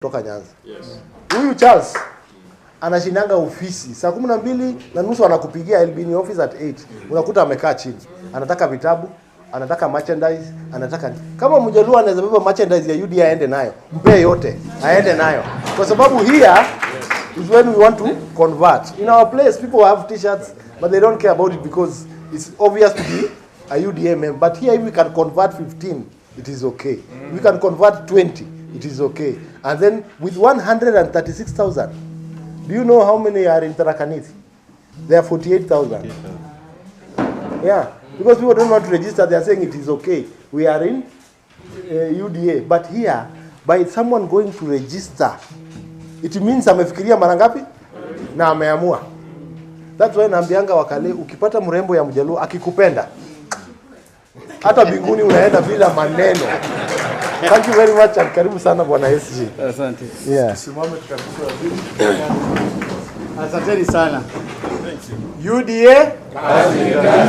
kutoka Nyanza. Yes. Huyu Charles anashinanga ofisi saa 12:30 anakupigia LBN office at 8. Unakuta amekaa chini. Anataka vitabu, anataka merchandise, anataka kama Mjaluo anaweza beba merchandise ya UDA aende nayo. Mpe yote, aende nayo. Kwa sababu here is when we want to convert. In our place people have t-shirts but they don't care about it because it's obvious to be a UDA member. But here if we can convert 15, it is okay. We can convert 20, it is okay. And then with 136,000, do you know how many are in Tarakaniti? There are 48,000. Yeah, because people don't want to register, they are saying it is okay. We are in UDA. But here, by someone going to register, it means amefikiria mara ngapi? Na ameamua. That's why naambianga wakale, ukipata mrembo ya Mjaluo akikupenda, hata binguni unaenda bila maneno. Thank you very much and karibu sana bwana SG. Asante. Yeah. Simame tukabisa. Asante sana. UDA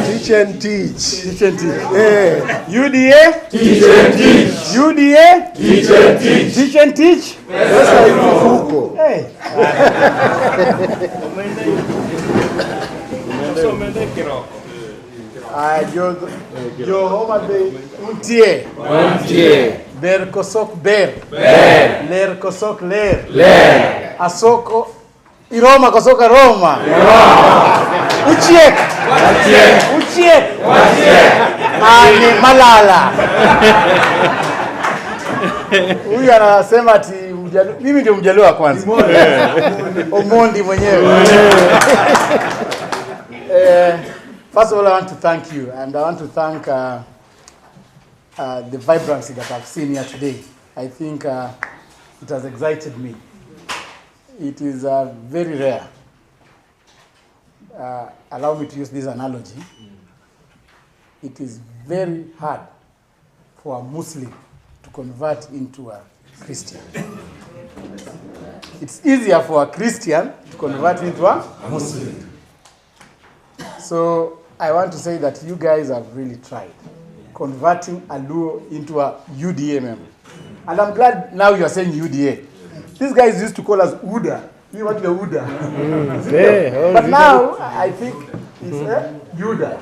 teach and teach. Teach and teach. UDA teach and teach. UDA teach and teach. Teach and teach. Sasa hivi huko. Hey. Yo Homabay untie. Untie. Ber kosok ber. Ber. Ler kosok ler. Ler. Asoko Iroma kosoka Roma. Roma. Uchiek. Uchiek. Uchiek. Uchiek. Ani malala. Huyu anasema ati mimi ndio Mjaluo wa kwanza. Omondi mwenyewe. First of all, I want to thank you, and I want to thank the vibrancy that I've seen here today. I think it has excited me. It is very rare. Allow me to use this analogy. It is very hard for a Muslim to convert into a Christian. It's easier for a Christian to convert into a Muslim. So I want to say that you guys have really tried converting a Luo into a UDA member. And I'm glad now you are saying UDA. These guys used to call us UDA. You want your UDA. But now I think it's UDA.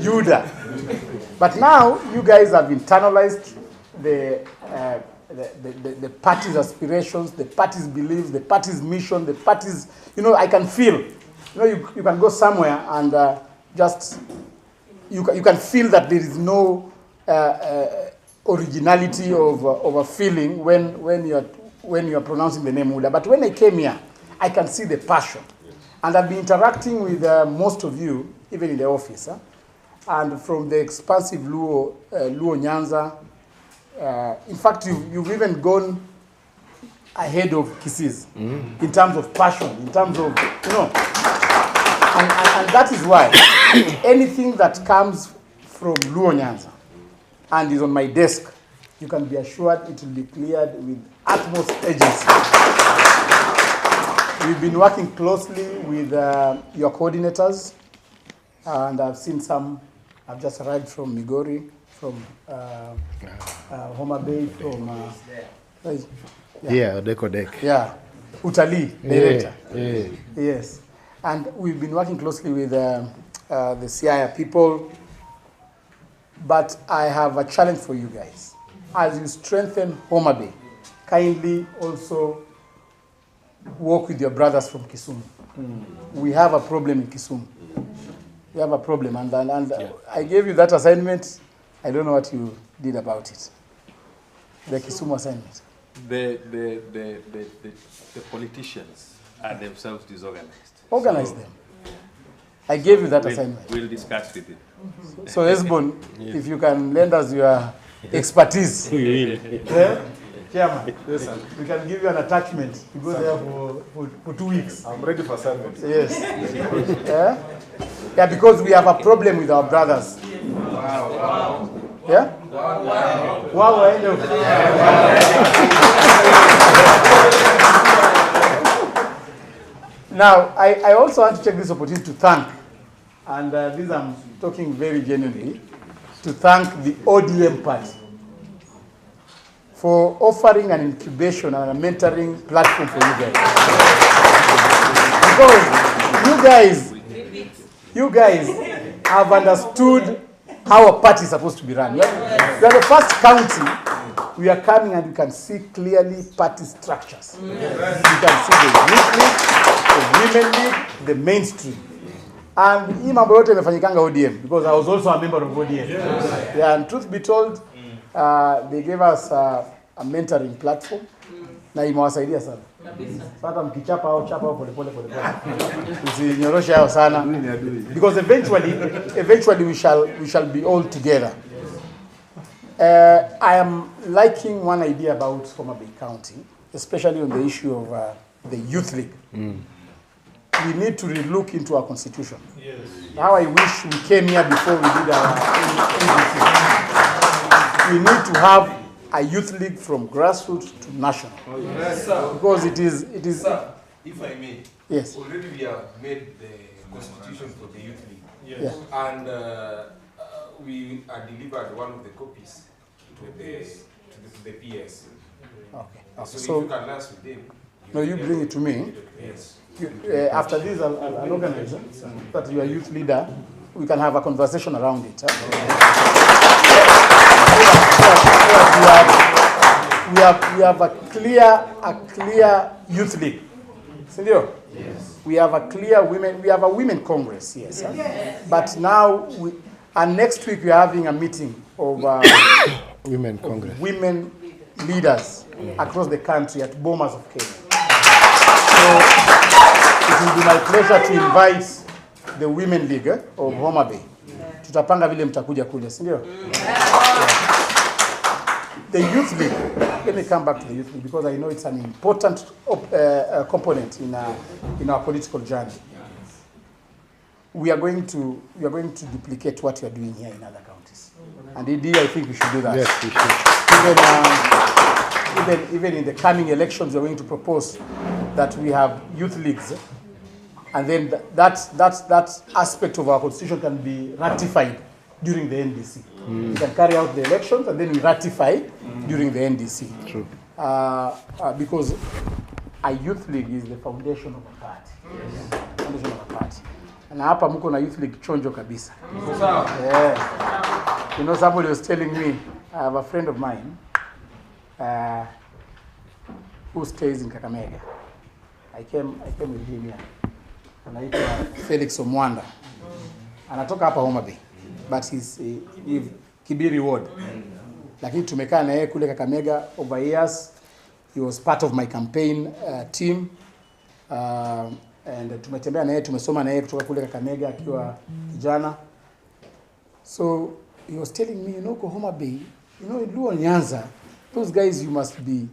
UDA. But now you guys have internalized the party's aspirations, the party's beliefs, the party's mission, the party's, I can feel. You can go somewhere and just, you can feel that there is no originality of a feeling when you are pronouncing the name UDA. But when I came here, I can see the passion. And I've been interacting with most of you, even in the office. And from the expansive Luo Nyanza, in fact, you've even gone ahead of Kisses in terms of passion, in terms of, and that is why anything that comes from Luo Nyanza and is on my desk, you can be assured it will be cleared with utmost urgency. We've been working closely with your coordinators, and I've seen some. I've just arrived from Migori, from Homabay, from Deko Dek. Yeah, Utali, director. Yeah. Yes, and we've been working closely with the CIA people. But I have a challenge for you guys. As you strengthen Homabay, kindly also work with your brothers from Kisumu. We have a problem in Kisumu. We have a problem, and I gave you that assignment. I don't know what you did about it. The Kisumu assignment. The politicians are themselves disorganized. Organize them. I gave you that assignment. We'll discuss with you. So Esbon, if you can lend us your expertise. Chairman, yes, sir. We can give you an attachment to go there for 2 weeks. I'm ready for assignments. Yes. Yeah, because we have a problem with our brothers. Wow. Yeah? Wow. I know. Now, I also want to take this opportunity to thank, and this I'm talking very genuinely, to thank the ODM party for offering an incubation and a mentoring platform for you guys. Because you guys have understood how a party is supposed to be run. We are the first county. We are coming and we can see clearly party structures. You can see the youth league, the women league, the mainstream. And hii mambo yote imefanyikanga ODM because I was also a member of ODM. Yeah, and truth be told, they gave us a mentoring platform na imewasaidia sana. Sasa mkichapa au chapa au pole pole. Usinyoroshe hao sana because eventually we shall be all together. I am liking one idea about Homabay County, especially on the issue of the youth league. We need to relook into our constitution. Yes. How I wish we came here before we did our NDC. We need to have a youth league from grassroots to national. Oh, yes, sir. Because it is. Sir, if I may. Yes. Already we have made the constitution for the youth league. Yes. Yeah. And we are delivered one of the copies to the PS. Okay. So So if you can last with them. No, you bring it to me. Yes. After this, I'll organize that you are youth leader. We can have a conversation around it. We have a clear youth league. Sindio? Yes. We have a clear women congress, yes. But now and next week we are having a meeting of Women Congress. Women leaders across the country at Bomas of Kenya. So it will be my pleasure to invite the Women League of Homabay. Tutapanga vile mtakuja kule, si ndio? The Youth League, let me come back to the Youth League because I know it's an important component in our political journey. We are going to duplicate what we are doing here in other counties. And indeed, I think we should do that. Yes, we should. Even in the coming elections, we are going to propose that we have youth leagues, and then that aspect of our constitution can be ratified during the NDC. We can carry out the elections and then we ratify during the NDC. True. Because a youth league is the foundation of a party. Yes. Foundation of a party. Na hapa mko na youth league chonjo kabisa. Yeah. You know, somebody was telling me, I have a friend of mine who stays in Kakamega. I came with him here. Anaitwa Felix Omwanda. Anatoka hapa Homabay. But he's Kibiri Ward. Lakini tumekaa na yeye kule Kakamega over years. He was part of my campaign team. And tumetembea na yeye, tumesoma na yeye kutoka kule Kakamega akiwa kijana. So he was telling me, you know, Homabay, you know, in Luo Nyanza, those guys, you must be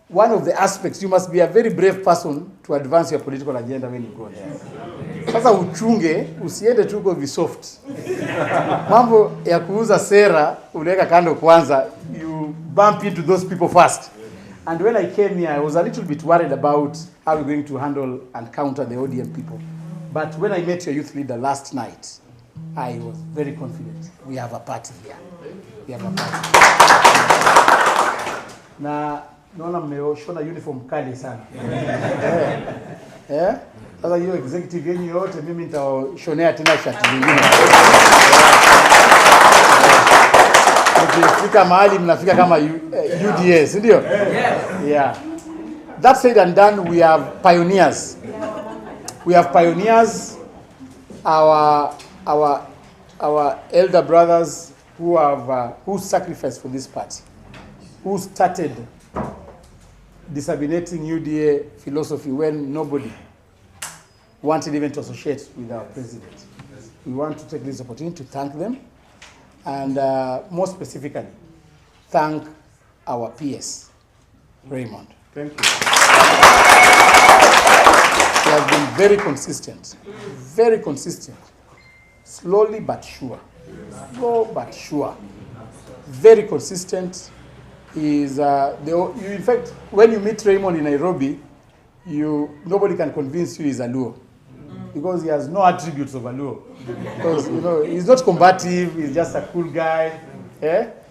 one of the aspects, you must be a very brave person to advance your political agenda when you go there. Sasa uchunge, usiende tu go soft. Mambo ya kuuza sera, unaweka kando kwanza, you bump into those people first. And when I came here, I was a little bit worried about how we're going to handle and counter the ODM people. But when I met your youth leader last night, I was very confident. We have a party here. We have a party. Na naona mmeoshona uniform kali sana. Sasa hiyo executive yenyu yote mimi nitaoshonea tena shati nyingine. Mkifika mahali mnafika kama UDA, si ndio? Yeah. That said and done, we have pioneers. We have pioneers, our elder brothers who sacrificed for this party, who started disseminating UDA philosophy when nobody wanted even to associate with our president. We want to take this opportunity to thank them, and more specifically, thank our PS, Raymond. Thank you. He has been very consistent, slowly but sure, slow but sure, very consistent. He is in fact, when you meet Raymond in Nairobi, nobody can convince you he's a Luo, because he has no attributes of a Luo. Because, you know, he's not combative, he's just a cool guy.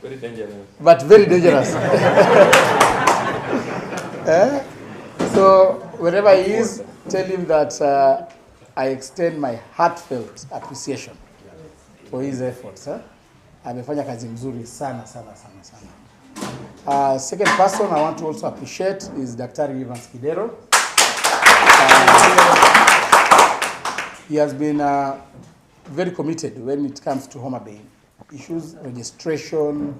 Very dangerous. but very dangerous. So wherever he is, tell him that I extend my heartfelt appreciation for his efforts. Amefanya kazi mzuri sana. Second person I want to also appreciate is Dr. Evans Kidero. He has been very committed when it comes to Homabay issues, registration,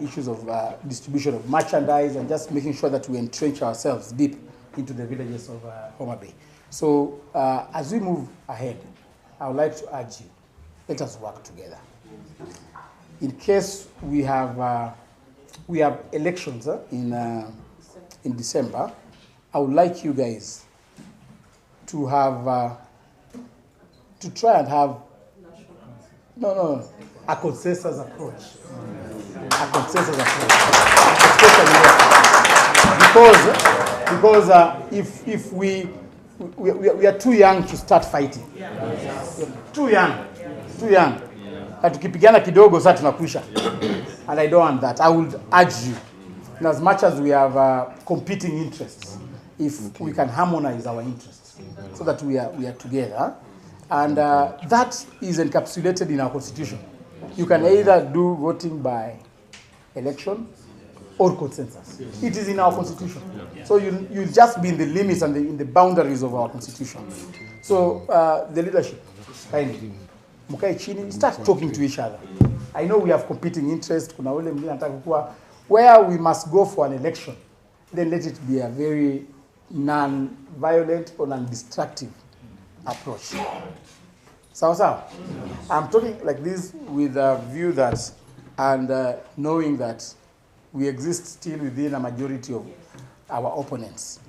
issues of distribution of merchandise, and just making sure that we entrench ourselves deep into the villages of Homabay. So as we move ahead, I would like to urge you, let us work together. In case we have elections in December, I would like you guys to have to try and have a consensus approach. A consensus approach, because if we are too young to start fighting. Too young. Tukipigana kidogo sasa tunakwisha. And I don't want that. I would urge you, in as much as we have competing interests, if we can harmonize our interests so that we are together. And that is encapsulated in our constitution. You can either do voting by election or consensus. It is in our constitution. So you'll just be in the limits and in the boundaries of our constitution. So the leadership, kindly, mukae chini, start talking to each other. I know we have competing interests. Kuna ule mwingine anataka kuwa where we must go for an election, then let it be a very non-violent or non-destructive approach. So I'm talking like this with a view that, and knowing that we exist still within a majority of our opponents'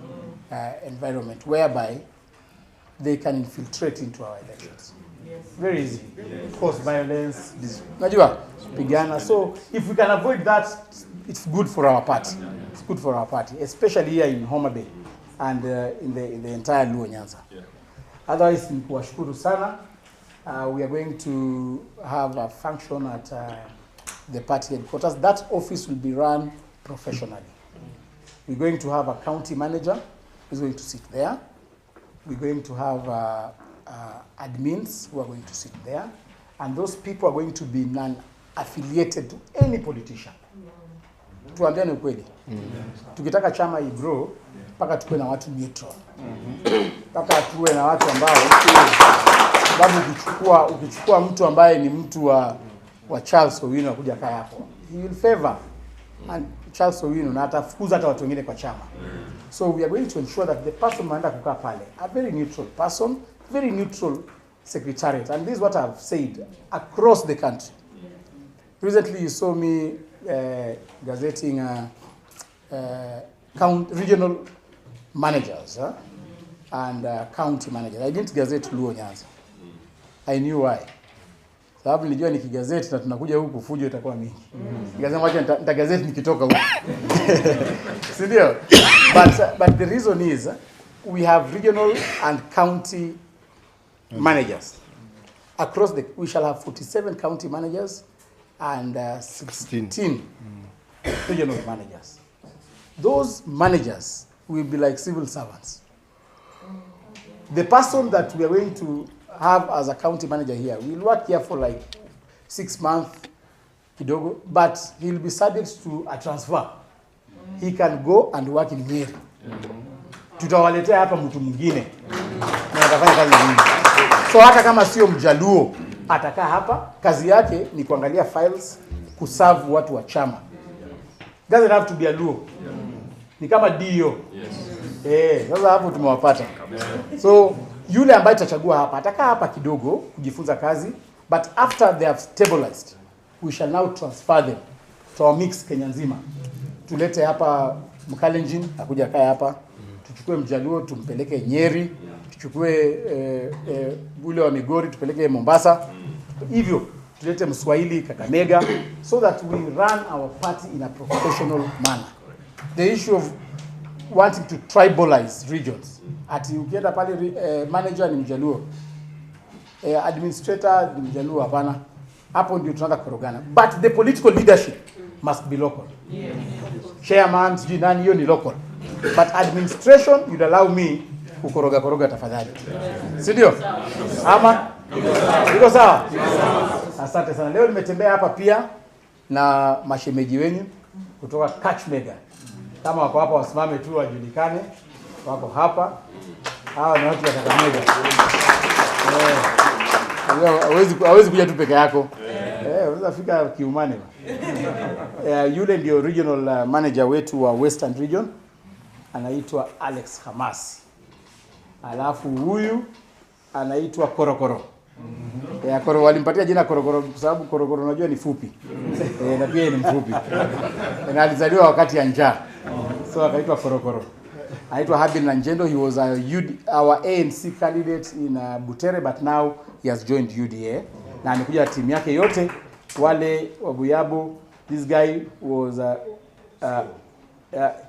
environment, whereby they can infiltrate into our elections. Very easy. Cause violence, najua, pigana. So if we can avoid that, it's good for our party. It's good for our party, especially here in Homabay and in the entire Luo Nyanza. Otherwise, nikuwashukuru sana. We are going to have a function at the party headquarters. That office will be run professionally. We're going to have a county manager who's going to sit there. We're going to have admins who are going to sit there. And those people are going to be non-affiliated to any politician. Tuambiane ukweli. Tukitaka chama i-grow, paka tuwe na watu neutral. Paka tuwe na watu ambao, sababu ukichukua mtu ambaye ni mtu wa Charles Owino kuja kaa hapo, he will favor and Charles Owino na atafukuza hata watu wengine kwa chama. So we are going to ensure that the person maenda kukaa pale, a very neutral person, very neutral secretariat. And this is what I've said across the country. Recently you saw me gazetting regional managers and county managers. I didn't gazette Luo Nyanza. I knew why. Sababu nilijua nikigazeti na tunakuja huku fujo itakuwa mingi. Nikasema wacha nitagazeti nikitoka huku. Si ndio? But the reason is we have regional and county managers. Across we shall have 47 county managers and 16 regional managers. Those managers will be like civil servants. The person that we are going to have as a county manager here will work here for like 6 months, kidogo, but he'll be subject to a transfer. He can go and work in Nyeri. Tutawaletea hapa mtu mwingine na atafanya kazi nyingi. So hata kama sio Mjaluo, atakaa hapa, kazi yake ni kuangalia files, kuserve watu wa chama. Doesn't have to be a Luo. Ni kama dio. Sasa hapo tumewapata. So yule ambaye tutachagua hapa atakaa hapa kidogo kujifunza kazi, but after they have stabilized, we shall now transfer them to our mix Kenya nzima. Tulete hapa Mkalenjin akuja kaa hapa, tuchukue Mjaluo tumpeleke Nyeri, tuchukue ule wa Migori tupeleke Mombasa. Hivyo tulete Mswahili Kakamega, so that we run our party in a professional manner. The issue of wanting to tribalize regions. Ati ukienda pale manager ni Mjaluo, administrator ni Mjaluo, hapana. hapo ndio tunaanza kukorogana. But the political leadership must be local. Chairman, sijui nani, hiyo ni local. But administration, you'd allow me kukoroga tafadhali. Si ndio? Ama? Iko sawa? Asante sana. Leo nimetembea hapa pia na mashemeji wenyu kutoka Catchmega. Kama wako hapa wasimame tu wajulikane. Wako hapa. Hawa ni watu wa Kakamega. Hawezi kuja tu peke yako. Unaweza fika kiumane. Yule ndio regional manager wetu wa Western Region. Anaitwa Alex Hamasi. Alafu huyu anaitwa Korokoro. Korokoro walimpatia jina Korokoro kwa sababu Korokoro unajua ni fupi. Na pia ni mfupi. Na alizaliwa wakati ya njaa. So akaitwa Korokoro. Anaitwa Habil Nanjendo. He was our ANC candidate in Butere, but now he has joined UDA. Na amekuja timu yake yote wale wa Buyabo. This guy was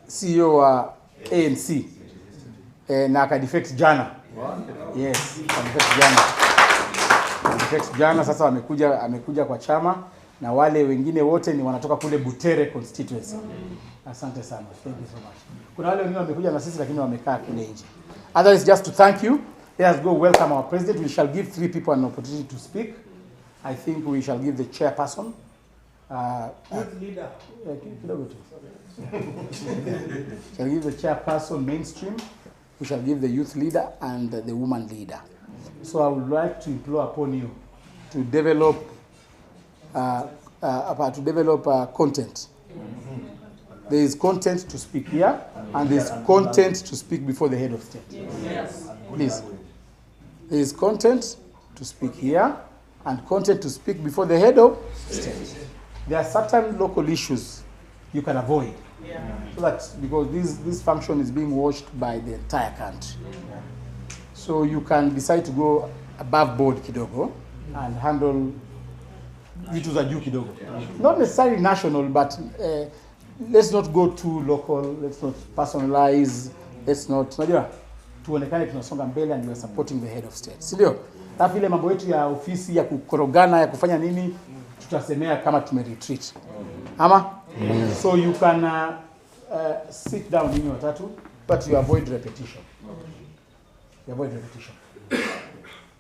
CEO wa ANC. Na akadefect jana. Yes, akadefect jana. Sasa amekuja kwa chama na wale wengine wote ni wanatoka kule Butere constituency. Asante sana. Thank you so much. Kuna wale wengine wamekuja na sisi lakini wamekaa kule nje. Otherwise, just to thank you, let us go welcome our president. We shall give 3 people an opportunity to speak. I think we shall give the chairperson. Youth leader. Shall give the chairperson mainstream. We shall give the youth leader and the woman leader. So I would like to implore upon you to develop content. There is content to speak here, and there is content to speak before the head of state. Yes. Please. There is content to speak here, and content to speak before the head of state. There are certain local issues you can avoid. So that because this function is being watched by the entire country. So you can decide to go above board kidogo and handle vitu za juu kidogo. Not necessarily national, but let's not go too local, let's not personalize, let's not, unajua tuonekane tunasonga mbele and we are supporting the head of state. Si ndio? Alafu ile mambo yetu ya ofisi ya kukorogana ya kufanya nini tutasemea kama tumeretreat. Ama? So you can sit down in your tatu, but you avoid repetition. You avoid repetition.